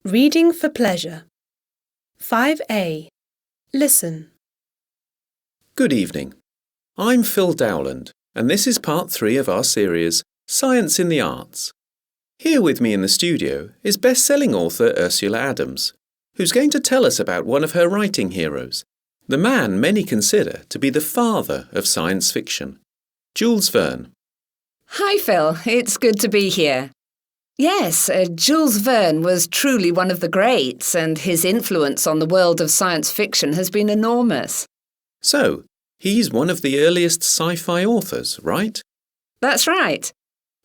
Reading for pleasure. 5A. Listen. Good evening. I'm Phil Dowland, and this is part 3 of our series, Science in the Arts. Here with me in the studio is best-selling author Ursula Adams, who's going to tell us about one of her writing heroes, the man many consider to be the father of science fiction, Jules Verne. Hi Phil, it's good to be here. Yes, Jules Verne was truly one of the greats, and his influence on the world of science fiction has been enormous. So, he's one of the earliest sci-fi authors, right? That's right.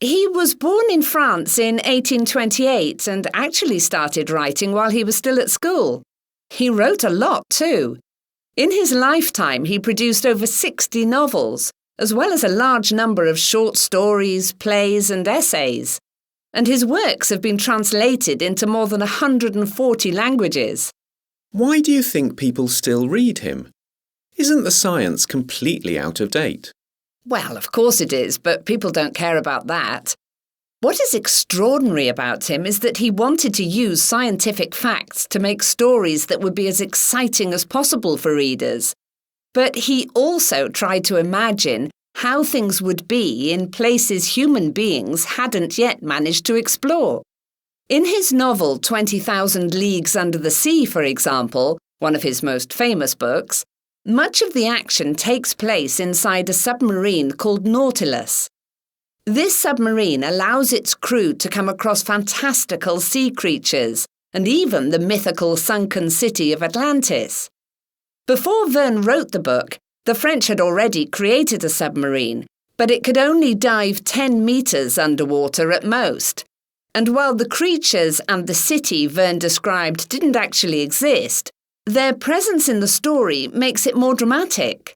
He was born in France in 1828 and actually started writing while he was still at school. He wrote a lot too. In his lifetime, he produced over 60 novels, as well as a large number of short stories, plays and essays. And his works have been translated into more than 140 languages. Why do you think people still read him? Isn't the science completely out of date? Well, of course it is, but people don't care about that. What is extraordinary about him is that he wanted to use scientific facts to make stories that would be as exciting as possible for readers. But he also tried to imagine how things would be in places human beings hadn't yet managed to explore. In his novel 20,000 Leagues Under the Sea, for example, one of his most famous books, much of the action takes place inside a submarine called Nautilus. This submarine allows its crew to come across fantastical sea creatures and even the mythical sunken city of Atlantis. Before Verne wrote the book, the French had already created a submarine, but it could only dive 10 metres underwater at most. And while the creatures and the city Verne described didn't actually exist, their presence in the story makes it more dramatic.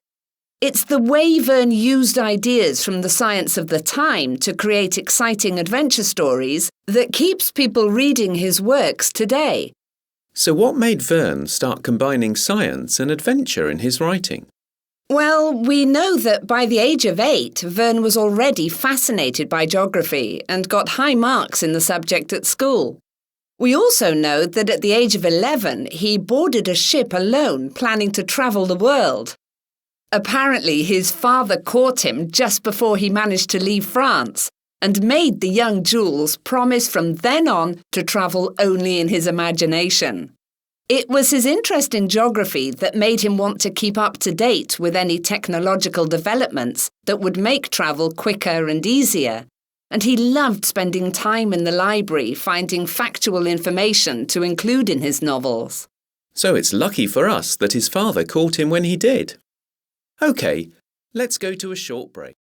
It's the way Verne used ideas from the science of the time to create exciting adventure stories that keeps people reading his works today. So what made Verne start combining science and adventure in his writing? Well, we know that by the age of 8, Verne was already fascinated by geography and got high marks in the subject at school. We also know that at the age of 11, he boarded a ship alone, planning to travel the world. Apparently, his father caught him just before he managed to leave France and made the young Jules promise from then on to travel only in his imagination. It was his interest in geography that made him want to keep up to date with any technological developments that would make travel quicker and easier. And he loved spending time in the library finding factual information to include in his novels. So it's lucky for us that his father caught him when he did. OK, let's go to a short break.